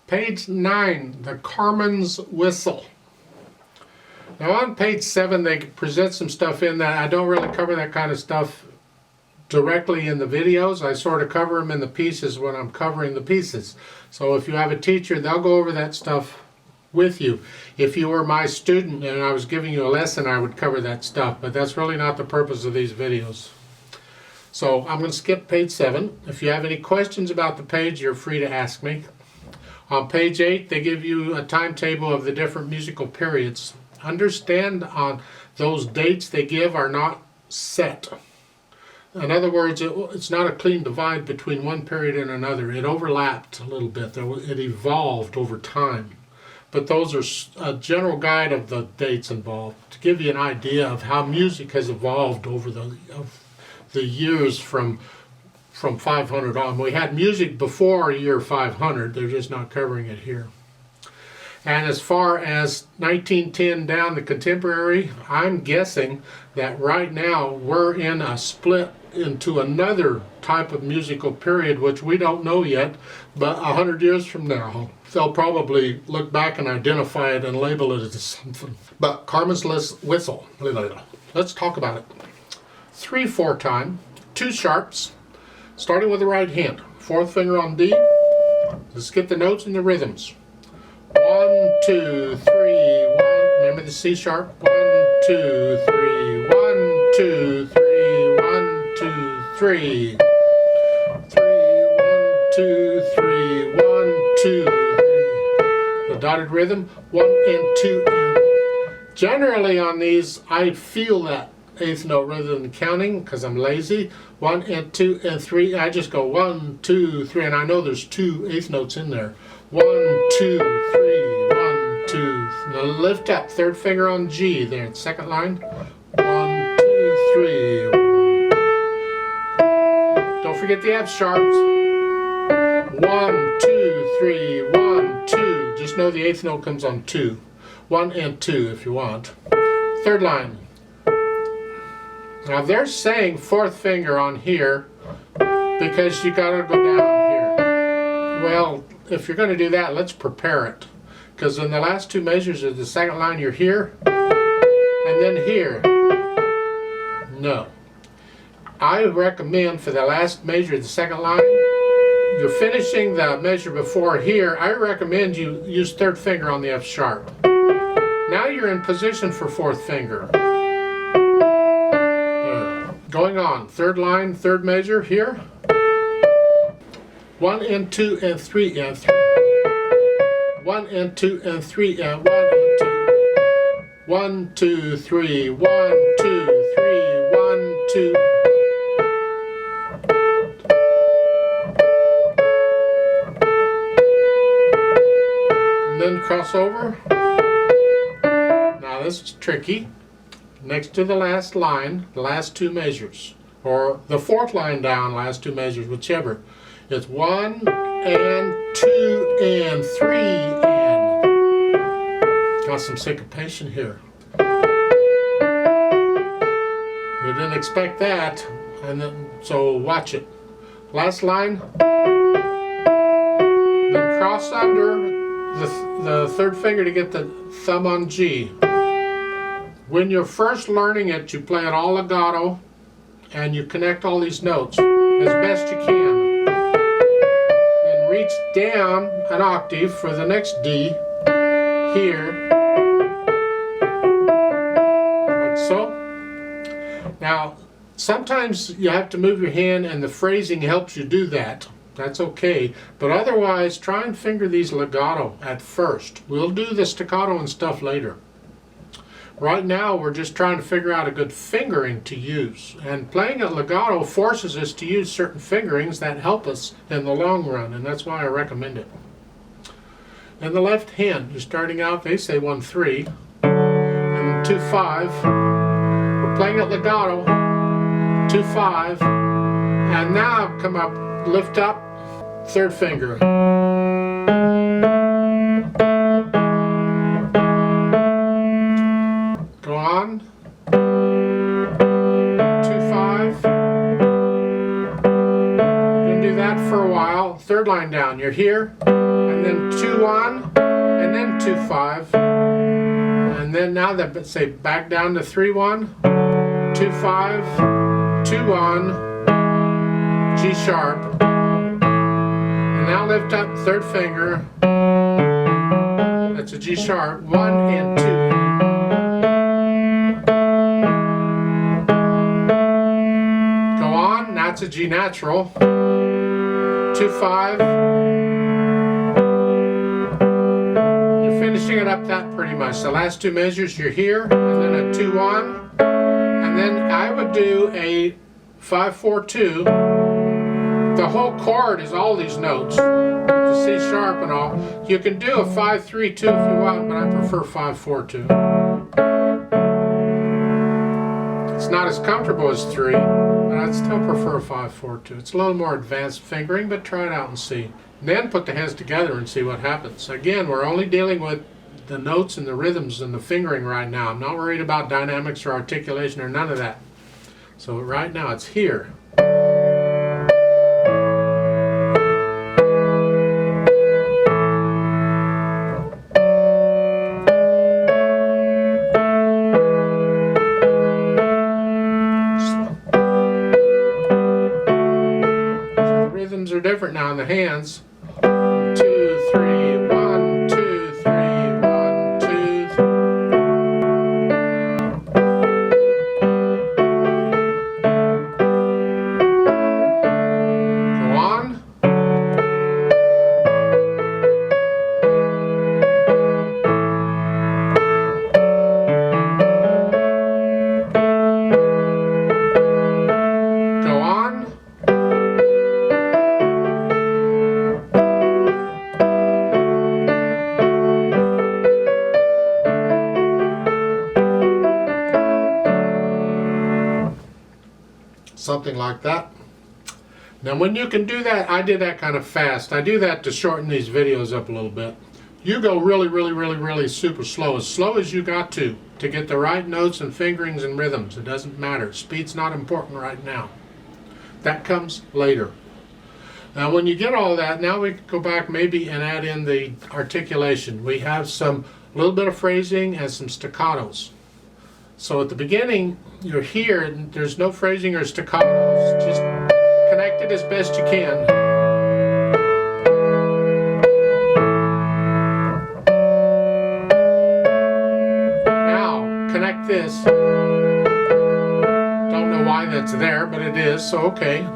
Page 9, the Carman's Whistle. Now on page 7 they present some stuff in that I don't really cover that kind of stuff directly in the videos. I sort of cover them in the pieces when I'm covering the pieces. So if you have a teacher, they'll go over that stuff with you. If you were my student and I was giving you a lesson, I would cover that stuff, but that's really not the purpose of these videos. So I'm going to skip page 7. If you have any questions about the page, you're free to ask me. On page 8, they give you a timetable of the different musical periods. Understand on those dates they give are not set. In other words, it's not a clean divide between one period and another. It overlapped a little bit. It evolved over time. But those are a general guide of the dates involved to give you an idea of how music has evolved over the years from 500 on. We had music before year 500, they're just not covering it here. And as far as 1910 down to contemporary, I'm guessing that right now we're in a split into another type of musical period, which we don't know yet, but 100 years from now, they'll probably look back and identify it and label it as something. But Carman's Whistle, let's talk about it. 3/4 time, 2 sharps, starting with the right hand. 4th finger on D. Let's get the notes and the rhythms. 1, 2, 3, 1. Remember the C sharp? 1, 2, 3, 1, 2, 3, 1, 2, 3. 3, 1, 2, 3, 1, 2, 3. The dotted rhythm, 1 and 2 and. Generally on these, I feel that 8th note rather than counting because I'm lazy. 1 and 2 and 3. I just go 1, 2, 3, and I know there's 2 8th notes in there. 1, 2, 3, 1, 2. Now lift up, 3rd finger on G there, 2nd line. 1, 2, 3. Don't forget the F sharps. 1, 2, 3, 1, 2. Just know the 8th note comes on 2. 1 and 2 if you want. 3rd line. Now they're saying 4th finger on here because you gotta go down here. Well, if you're going to do that, let's prepare it. Because in the last 2 measures of the 2nd line, you're here and then here. No. I recommend for the last measure of the 2nd line, you're finishing the measure before here. I recommend you use 3rd finger on the F sharp. Now you're in position for 4th finger. Going on, 3rd line, 3rd measure here. 1 and 2 and 3 and 3. 1 and 2 and 3 and 1 and 2. 1, 2, 3, 1, 2, 3, 1, 2. And then cross over. Now this is tricky. Next to the last line, the last 2 measures, or the 4th line down, last 2 measures, whichever. It's 1 and 2 and 3 and. Got some syncopation here. You didn't expect that, and then, so watch it. Last line, then cross under the 3rd finger to get the thumb on G. When you're first learning it, you play it all legato and you connect all these notes as best you can. Then reach down an octave for the next D here, like so. Now, sometimes you have to move your hand and the phrasing helps you do that. That's okay, but otherwise try and finger these legato at first. We'll do the staccato and stuff later. Right now we're just trying to figure out a good fingering to use, and playing it legato forces us to use certain fingerings that help us in the long run, and that's why I recommend it. In the left hand, you're starting out, they say 1-3 and 2-5. We're playing it legato, 2-5, and now come up, lift up, 3rd finger. Go on. 2-5. You're going to do that for a while. 3rd line down. You're here, and and then 2-1, and then 2-5, and then now that say back down to 3-1, 2-5, 2-1, G sharp, and now lift up third finger. That's a G sharp, 1 and 2. Go on, now it's a G natural, 2-5. You're finishing it up that pretty much. The last two measures, you're here, and then a 2-1, and then I would do a 5-4-2. The whole chord is all these notes. The C sharp and all. You can do a 5-3-2 if you want, but I prefer 5-4-2. It's not as comfortable as 3, but I'd still prefer 5-4-2. It's a little more advanced fingering, but try it out and see. And then put the hands together and see what happens. Again, we're only dealing with the notes and the rhythms and the fingering right now. I'm not worried about dynamics or articulation or none of that. So right now it's here. Are different now in the hands. 2, 3, 1, 2, 3, 1, 2, 3. Go on. Go on. Something like that. Now when you can do that, I did that kind of fast. I do that to shorten these videos up a little bit. You go really super slow as you got to get the right notes and fingerings and rhythms. It doesn't matter. Speed's not important right now. That comes later. Now when you get all that, now we can go back maybe and add in the articulation. We have some little bit of phrasing and some staccatos. So at the beginning, you're here, and there's no phrasing or staccatos. Just connect it as best you can. Now, connect this. Don't know why that's there, but it is, so okay.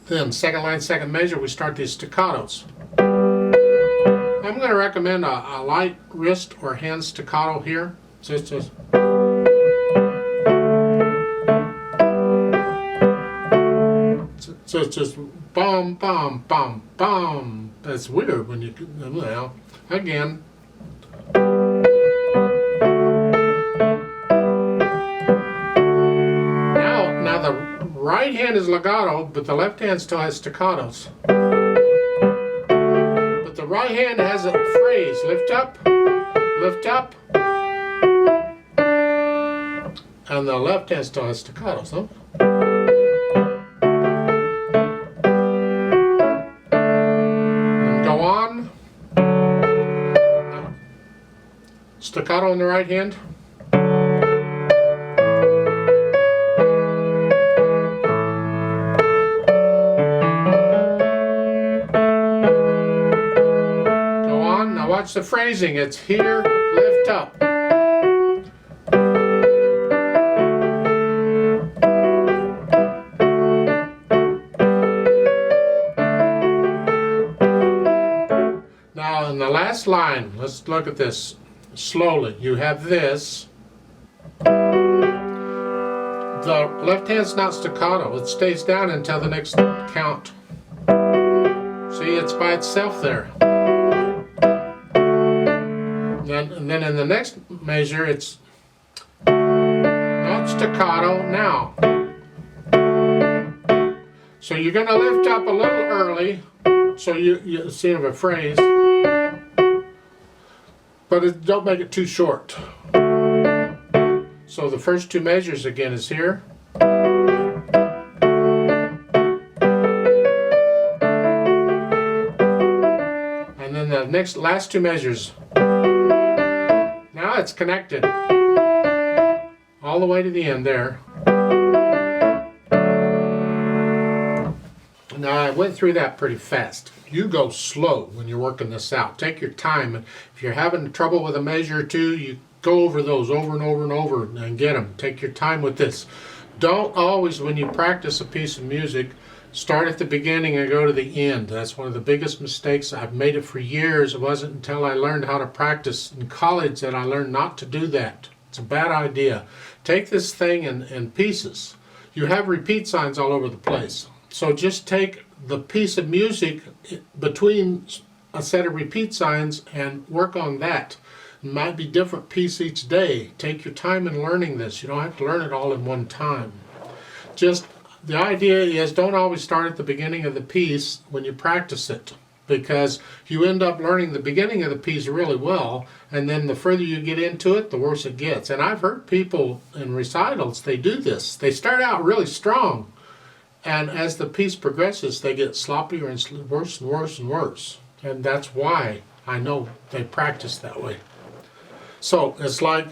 Then, second line, second measure, we start these staccatos. I'm going to recommend a light wrist or hand staccato here. So it's just... So it's just bum, bum, bum, bum. That's weird when you, well, again. Now the right hand is legato, but the left hand still has staccatos. But the right hand has a phrase, lift up, and the left hand still has staccatos, huh? Staccato in the right hand. Go on, now watch the phrasing. It's here, lift up. Now in the last line, let's look at this. Slowly, you have this. The left hand's not staccato, it stays down until the next count. See, it's by itself there. And then in the next measure, it's not staccato now. So you're going to lift up a little early, so you see of a phrase. But don't make it too short. So the first two measures again is here. And then the last two measures. Now it's connected all the way to the end there. Now I went through that pretty fast. You go slow when you're working this out. Take your time, and if you're having trouble with a measure or two, you go over those over and over and over and get them. Take your time with this. Don't always, when you practice a piece of music, start at the beginning and go to the end. That's one of the biggest mistakes. I've made it for years. It wasn't until I learned how to practice in college that I learned not to do that. It's a bad idea. Take this thing in pieces. You have repeat signs all over the place. So just take the piece of music between a set of repeat signs and work on that. It might be a different piece each day. Take your time in learning this. You don't have to learn it all in one time. Just the idea is don't always start at the beginning of the piece when you practice it, because you end up learning the beginning of the piece really well, and then the further you get into it, the worse it gets. And I've heard people in recitals, they do this. They start out really strong, and as the piece progresses, they get sloppier and worse and worse and worse. And that's why I know they practice that way. So it's like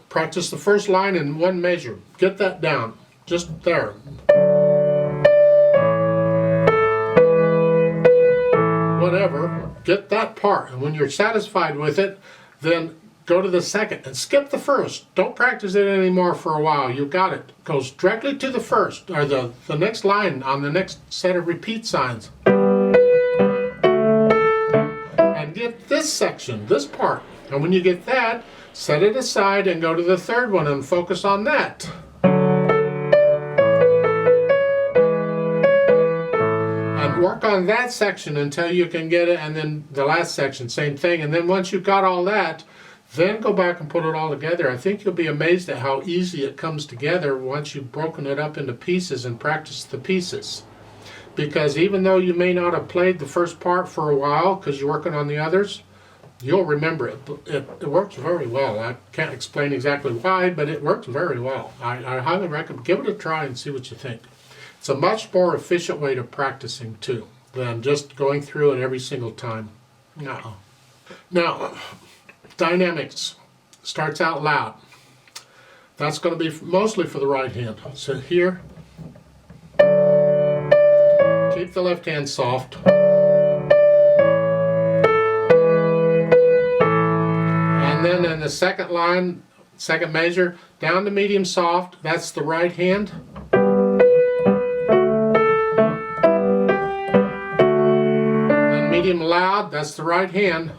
practice the first line in one measure. Get that down, just there. Whatever, get that part. And when you're satisfied with it, then go to the second and skip the first. Don't practice it anymore for a while. You got it. Goes directly to the first, or the next line on the next set of repeat signs. And get this section, this part. And when you get that, set it aside and go to the third one and focus on that. And work on that section until you can get it, and then the last section, same thing. And then once you've got all that, then go back and put it all together. I think you'll be amazed at how easy it comes together once you've broken it up into pieces and practiced the pieces. Because even though you may not have played the first part for a while because you're working on the others, you'll remember it. It works very well. I can't explain exactly why, but it works very well. I highly recommend, give it a try and see what you think. It's a much more efficient way to practicing too than just going through it every single time. Now, dynamics starts out loud. That's going to be mostly for the right hand. So here, keep the left hand soft. And then in the second line, second measure, down to medium soft, that's the right hand. Then medium loud, that's the right hand.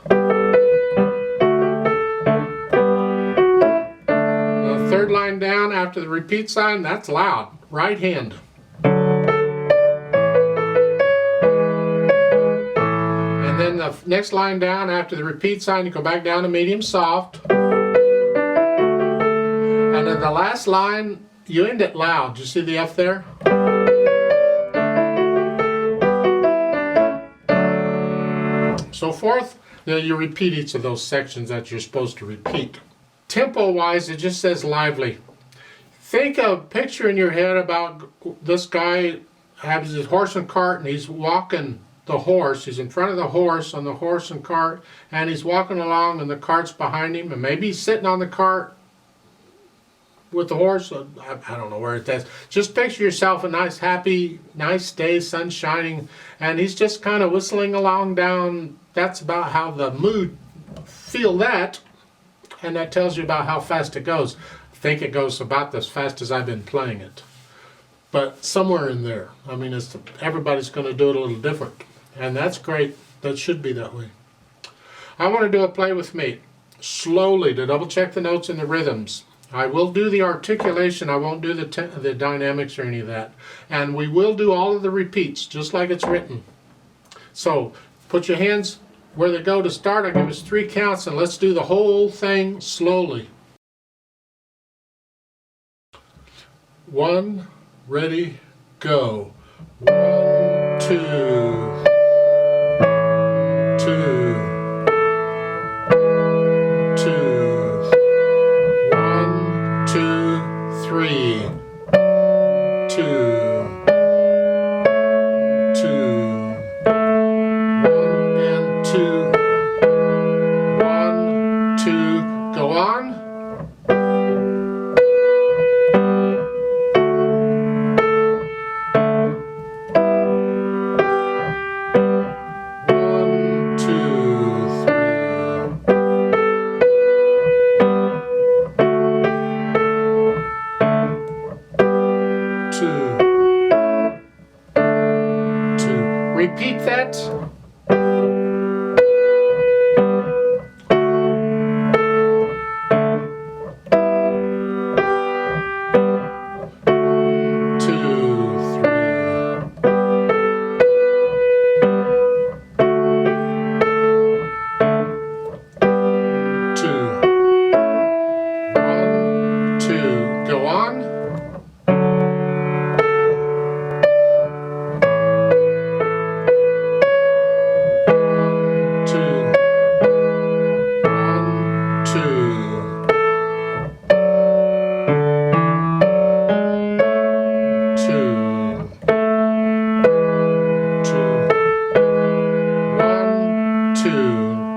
The third line down after the repeat sign, that's loud, right hand. Then the next line down after the repeat sign, you go back down to medium soft. And then the last line, you end it loud. Do you see the F there? So forth, then you repeat each of those sections that you're supposed to repeat. Tempo-wise, it just says lively. Think of, picture in your head about this guy has his horse and cart and he's walking the horse. He's in front of the horse on the horse and cart, and he's walking along and the cart's behind him, and maybe he's sitting on the cart with the horse. I don't know where it is. Just picture yourself a nice, happy, nice day, sun shining, and he's just kind of whistling along down. That's about how the mood feel that, and that tells you about how fast it goes. I think it goes about as fast as I've been playing it, but somewhere in there. I mean, everybody's going to do it a little different. And that's great. That should be that way. I want to do a play with me, slowly, to double check the notes and the rhythms. I will do the articulation. I won't do the dynamics or any of that. And we will do all of the repeats, just like it's written. So put your hands where they go to start. I'll give us 3 counts, and let's do the whole thing slowly. 1, ready, go. 1, 2. 2, 2, 1, 2, 3, 2, 2, 1 and 2,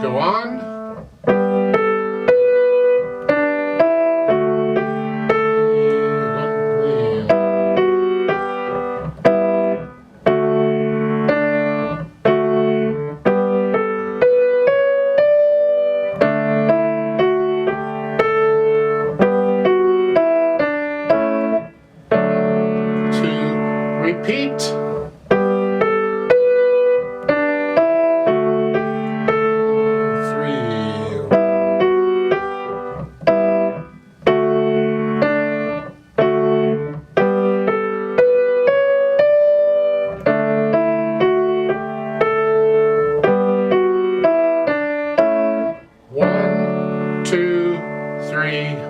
Go on. Repeat. One, two, three.